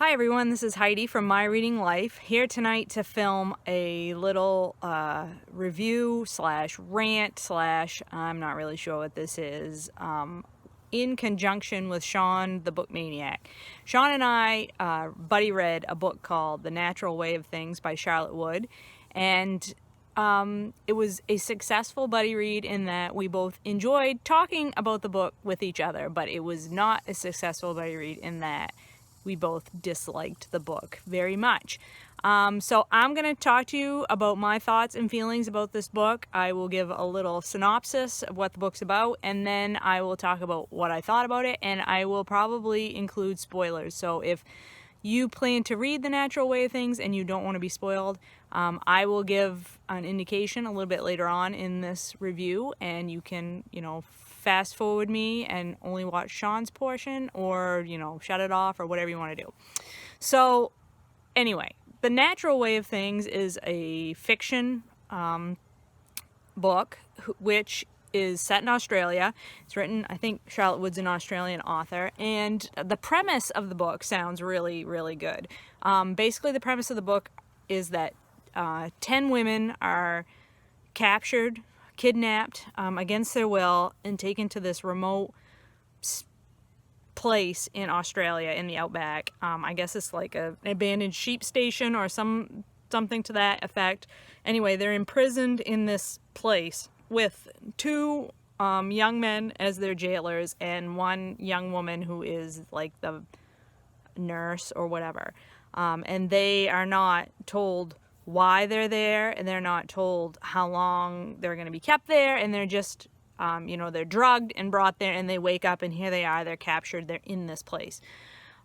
Hi everyone, this is Heidi from My Reading Life, here tonight to film a little review slash rant slash, I'm not really sure what this is, in conjunction with Sean the Book Maniac. Sean and I buddy read a book called The Natural Way of Things by Charlotte Wood, and it was a successful buddy read in that we both enjoyed talking about the book with each other, but it was not a successful buddy read in that we both disliked the book very much. So I'm going to talk to you about my thoughts and feelings about this book. I will give a little synopsis of what the book's about, and then I will talk about what I thought about it, and I will probably include spoilers. So if you plan to read The Natural Way of Things and you don't want to be spoiled, I will give an indication a little bit later on in this review, and you can, fast forward me and only watch Sean's portion, or, shut it off, or whatever you want to do. So anyway, The Natural Way of Things is a fiction book which is set in Australia. It's written, I think Charlotte Wood's an Australian author, and the premise of the book sounds really, really good. Basically, the premise of the book is that 10 women are captured, kidnapped against their will, and taken to this remote place in Australia in the outback. I guess it's like an abandoned sheep station or something to that effect. Anyway, they're imprisoned in this place with two young men as their jailers and one young woman who is like the nurse or whatever. And they are not told why they're there, and they're not told how long they're going to be kept there, and they're just, they're drugged and brought there, and they wake up, and here they are, they're captured, they're in this place.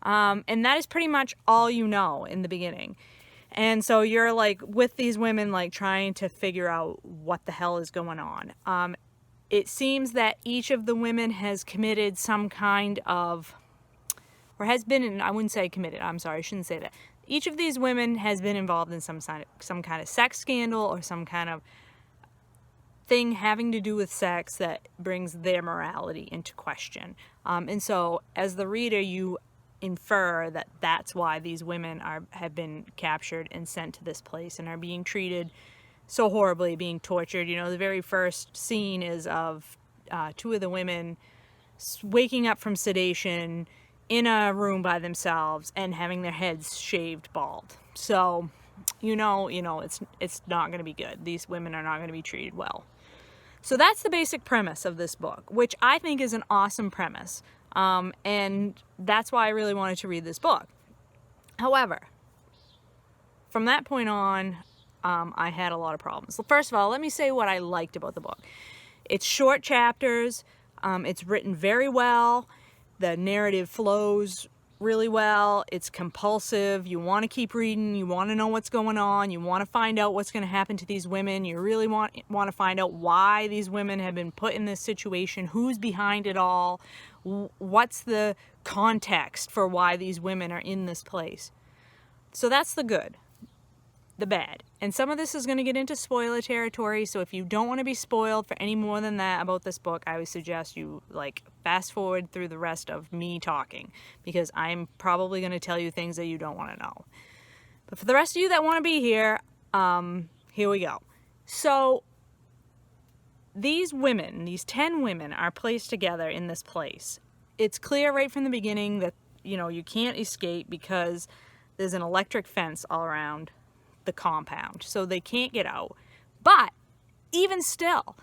And that is pretty much all you know in the beginning. And so you're like with these women, like trying to figure out what the hell is going on. It seems that each of the women has committed some kind of, or has been, and I wouldn't say committed, I'm sorry, I shouldn't say that. Each of these women has been involved in some kind of sex scandal or some kind of thing having to do with sex that brings their morality into question. And so as the reader, you infer that that's why these women have been captured and sent to this place and are being treated so horribly, being tortured. The very first scene is of two of the women waking up from sedation in a room by themselves and having their heads shaved bald. So, it's not going to be good. These women are not going to be treated well. So that's the basic premise of this book, which I think is an awesome premise. And that's why I really wanted to read this book. However, from that point on, I had a lot of problems. So first of all, let me say what I liked about the book. It's short chapters. It's written very well. The narrative flows really well. It's compulsive. You want to keep reading. You want to know what's going on. You want to find out what's going to happen to these women. You really want to find out why these women have been put in this situation, who's behind it all, what's the context for why these women are in this place. So that's the good. The bad. And some of this is going to get into spoiler territory, so if you don't want to be spoiled for any more than that about this book, I would suggest you fast forward through the rest of me talking, because I'm probably going to tell you things that you don't want to know. But for the rest of you that want to be here, here we go. So these women, these 10 women, are placed together in this place. It's clear right from the beginning that, you can't escape because there's an electric fence all around the compound, so they can't get out. But even still,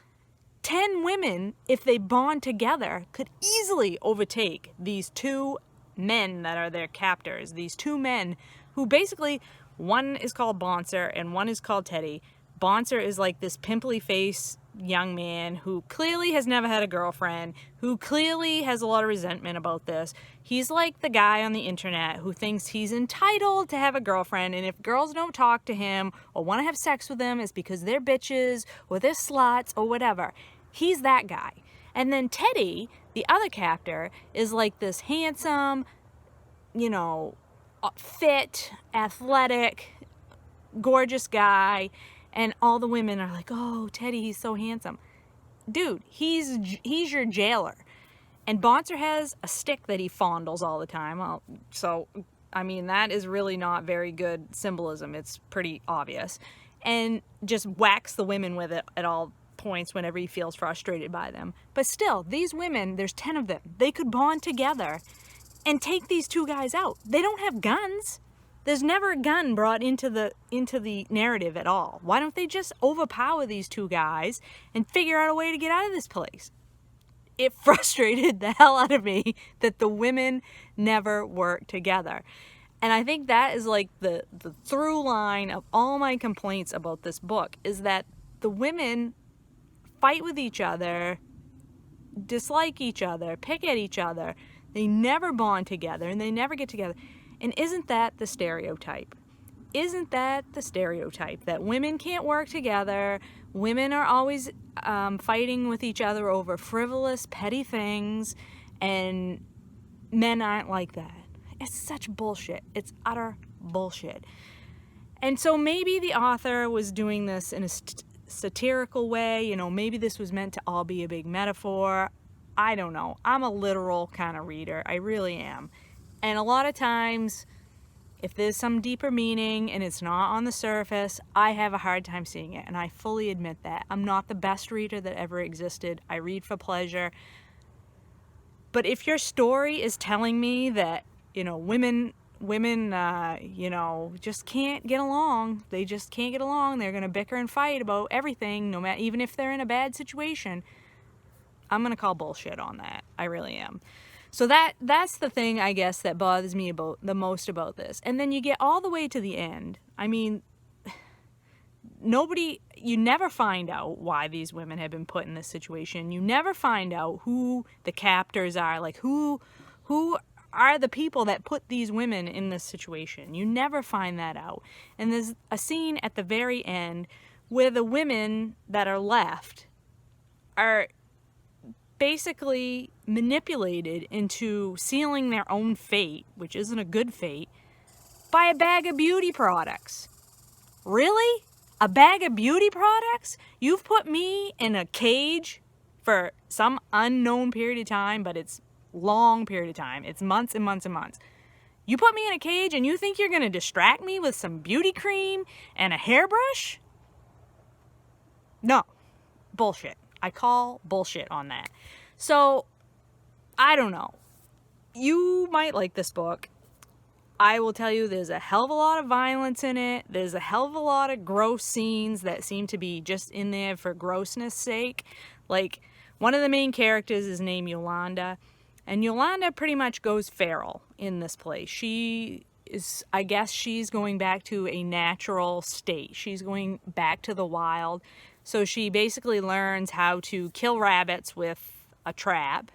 10 women, if they bond together, could easily overtake these two men that are their captors. These two men who basically, one is called Bonser and one is called Teddy. Bonser is like this pimply face young man who clearly has never had a girlfriend, who clearly has a lot of resentment about this. He's like the guy on the internet who thinks he's entitled to have a girlfriend, and if girls don't talk to him or want to have sex with him, it's because they're bitches or they're sluts or whatever. He's that guy. And then Teddy, the other captor, is like this handsome, fit, athletic, gorgeous guy. And all the women are like, oh, Teddy, he's so handsome. Dude, he's your jailer. And Bonser has a stick that he fondles all the time. So I mean, that is really not very good symbolism. It's pretty obvious. And just whacks the women with it at all points whenever he feels frustrated by them. But still, these women, there's 10 of them. They could bond together and take these two guys out. They don't have guns. There's never a gun brought into the narrative at all. Why don't they just overpower these two guys and figure out a way to get out of this place? It frustrated the hell out of me that the women never work together. And I think that is like the through line of all my complaints about this book, is that the women fight with each other, dislike each other, pick at each other. They never bond together and they never get together. And isn't that the stereotype? Isn't that the stereotype that women can't work together? Women are always fighting with each other over frivolous, petty things, and men aren't like that. It's such bullshit. It's utter bullshit. And so maybe the author was doing this in a satirical way. You know, maybe this was meant to all be a big metaphor. I don't know. I'm a literal kind of reader. I really am. And a lot of times, if there's some deeper meaning and it's not on the surface, I have a hard time seeing it. And I fully admit that. I'm not the best reader that ever existed. I read for pleasure. But if your story is telling me that, you know, women, you know, just can't get along. They just can't get along. They're going to bicker and fight about everything, no matter, even if they're in a bad situation. I'm going to call bullshit on that. I really am. So that's the thing, I guess, that bothers me about the most about this. And then you get all the way to the end. I mean, you never find out why these women have been put in this situation. You never find out who the captors are, like who are the people that put these women in this situation. You never find that out. And there's a scene at the very end where the women that are left are basically manipulated into sealing their own fate, which isn't a good fate, by a bag of beauty products. Really? A bag of beauty products? You've put me in a cage for some unknown period of time, but it's long period of time. It's months and months and months. You put me in a cage and you think you're going to distract me with some beauty cream and a hairbrush? No. Bullshit. I call bullshit on that. So, I don't know. You might like this book. I will tell you there's a hell of a lot of violence in it. There's a hell of a lot of gross scenes that seem to be just in there for grossness sake. Like, one of the main characters is named Yolanda. And Yolanda pretty much goes feral in this place. I guess she's going back to a natural state. She's going back to the wild. So she basically learns how to kill rabbits with a trap,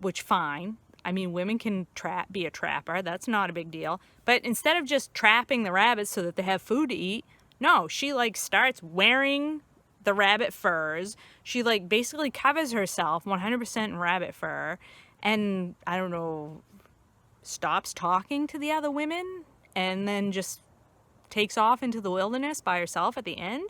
which fine. I mean, women can be a trapper. That's not a big deal. But instead of just trapping the rabbits so that they have food to eat, no, she starts wearing the rabbit furs. She basically covers herself 100% in rabbit fur. And, I don't know, stops talking to the other women and then just takes off into the wilderness by herself at the end.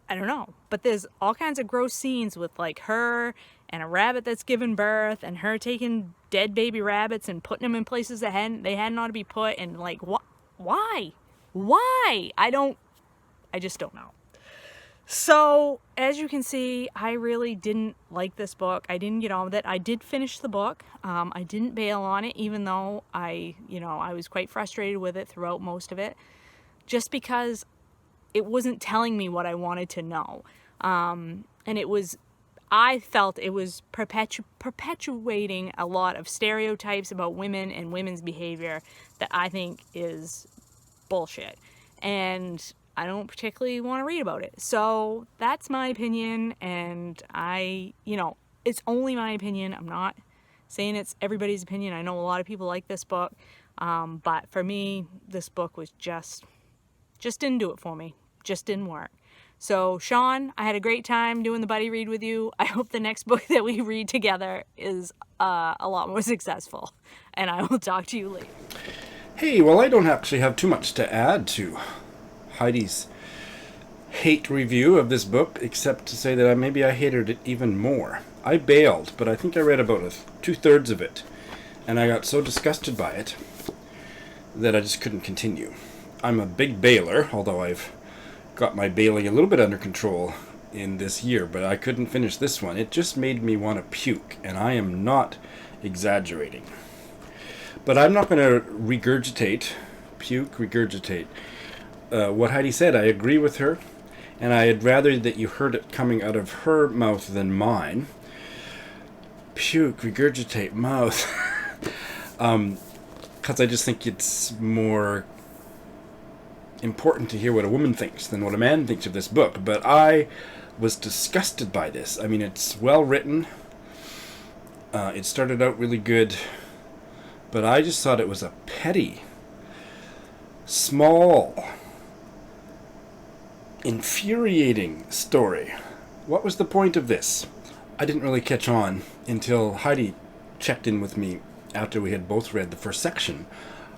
I don't know. But there's all kinds of gross scenes with her and a rabbit that's given birth and her taking dead baby rabbits and putting them in places that they hadn't ought to be put. And why? Why? I just don't know. So, as you can see, I really didn't like this book. I didn't get on with it. I did finish the book. I didn't bail on it, even though I was quite frustrated with it throughout most of it, just because it wasn't telling me what I wanted to know. And I felt it was perpetuating a lot of stereotypes about women and women's behavior that I think is bullshit. And I don't particularly want to read about it. So that's my opinion, and it's only my opinion. I'm not saying it's everybody's opinion. I know a lot of people like this book, but for me, this book was just didn't do it for me. Just didn't work. So, Sean, I had a great time doing the buddy read with you. I hope the next book that we read together is a lot more successful, and I will talk to you later. Hey, well, I don't actually have too much to add to Heidi's hate review of this book, except to say that maybe I hated it even more. I bailed, but I think I read about 2/3 of it. And I got so disgusted by it that I just couldn't continue. I'm a big bailer, although I've got my bailing a little bit under control in this year, but I couldn't finish this one. It just made me want to puke, and I am not exaggerating. But I'm not going to regurgitate what Heidi said. I agree with her, and I'd rather that you heard it coming out of her mouth than mine. Puke, regurgitate, mouth. Because I just think it's more important to hear what a woman thinks than what a man thinks of this book. But I was disgusted by this. I mean, it's well written. It started out really good. But I just thought it was a petty, small, infuriating story. What was the point of this? I didn't really catch on until Heidi checked in with me after we had both read the first section,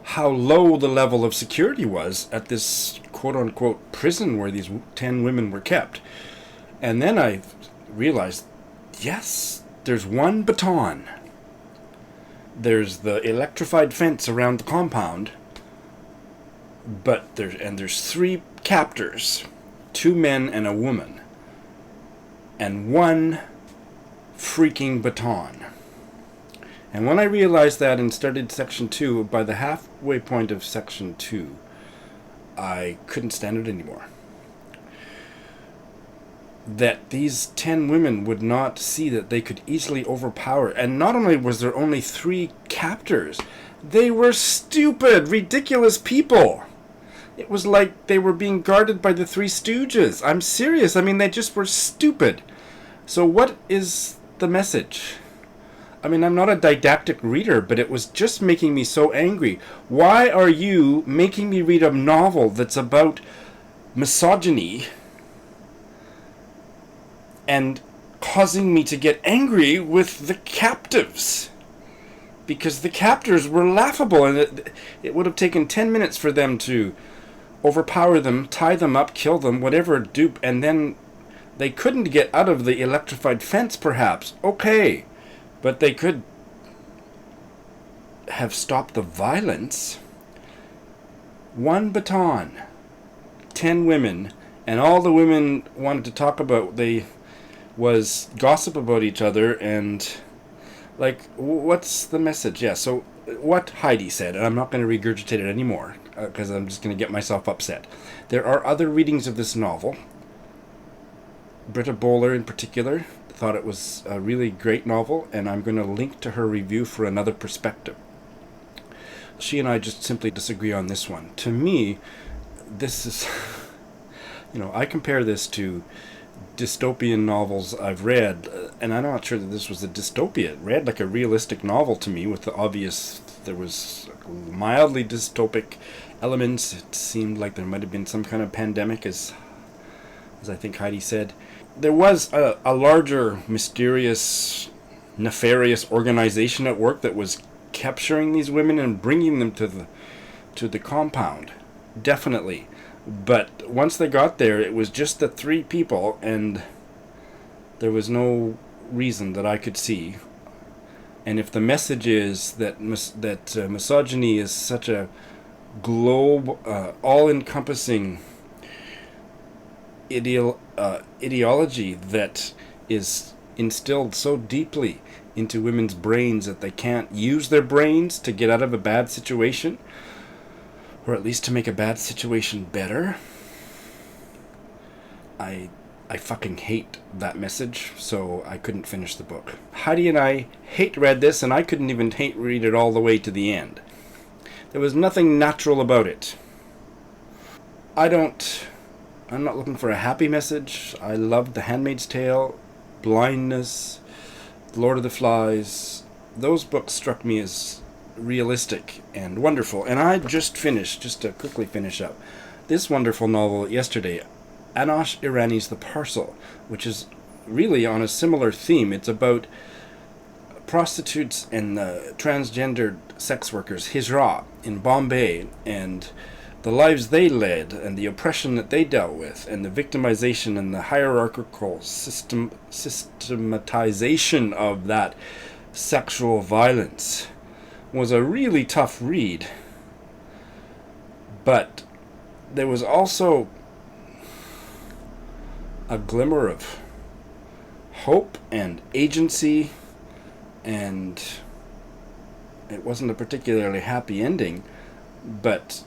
how low the level of security was at this quote-unquote prison where these 10 women were kept. And then I realized, yes, there's one baton. There's the electrified fence around the compound, but there's 3 captors, 2 men and a woman, and one freaking baton. And when I realized that and started section 2, by the halfway point of section 2, I couldn't stand it anymore. That these 10 women would not see that they could easily overpower. And not only was there only 3 captors, they were stupid, ridiculous people. It was like they were being guarded by the 3 Stooges. I'm serious. I mean, they just were stupid. So what is the message? I mean, I'm not a didactic reader, but it was just making me so angry. Why are you making me read a novel that's about misogyny and causing me to get angry with the captives? Because the captors were laughable, and it would have taken 10 minutes for them to overpower them, tie them up, kill them, whatever, dupe, and then they couldn't get out of the electrified fence, perhaps. Okay, but they could have stopped the violence. One baton, 10 women, and all the women wanted to talk about was gossip about each other, and like, what's the message? Yeah, so what Heidi said, and I'm not going to regurgitate it anymore, because I'm just going to get myself upset. There are other readings of this novel. Britta Bowler in particular thought it was a really great novel, and I'm going to link to her review for another perspective. She and I just simply disagree on this one. To me, this is, I compare this to dystopian novels I've read, and I'm not sure that this was a dystopia. It read like a realistic novel to me, with there was mildly dystopic elements. It seemed like there might have been some kind of pandemic, as I think Heidi said. There was a larger, mysterious, nefarious organization at work that was capturing these women and bringing them to the compound. Definitely. But once they got there, it was just the 3 people, and there was no reason that I could see. And if the message is that misogyny is such a globe, all-encompassing ideology that is instilled so deeply into women's brains that they can't use their brains to get out of a bad situation, or at least to make a bad situation better, I fucking hate that message, so I couldn't finish the book. Heidi and I read this, and I couldn't even read it all the way to the end. There was nothing natural about it. I'm not looking for a happy message. I loved The Handmaid's Tale, Blindness, Lord of the Flies. Those books struck me as realistic and wonderful. And I just to quickly finish up, this wonderful novel yesterday, Anosh Irani's The Parcel, which is really on a similar theme. It's about prostitutes and transgendered sex workers, Hijra, in Bombay, and the lives they led, and the oppression that they dealt with, and the victimization and the hierarchical systematization of that sexual violence was a really tough read. But there was also a glimmer of hope and agency, and it wasn't a particularly happy ending, but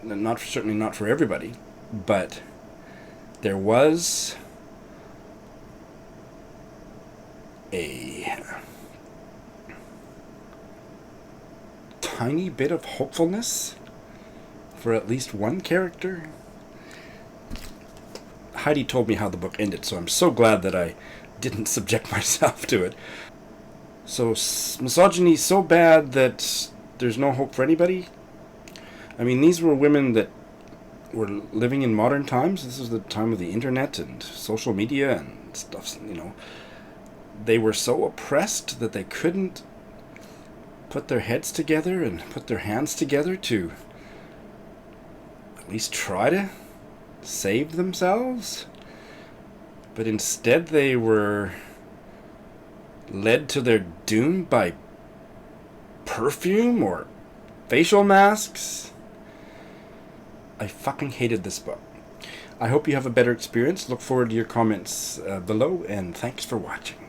certainly not for everybody. But there was a tiny bit of hopefulness for at least one character. Heidi told me how the book ended, so I'm so glad that I didn't subject myself to it. So misogyny so bad that there's no hope for anybody. I mean, these were women that were living in modern times. This is the time of the internet and social media and stuff, you know. They were so oppressed that they couldn't put their heads together and put their hands together to at least try to save themselves. But instead they were led to their doom by perfume or facial masks. I fucking hated this book. I hope you have a better experience. Look forward to your comments below, and thanks for watching.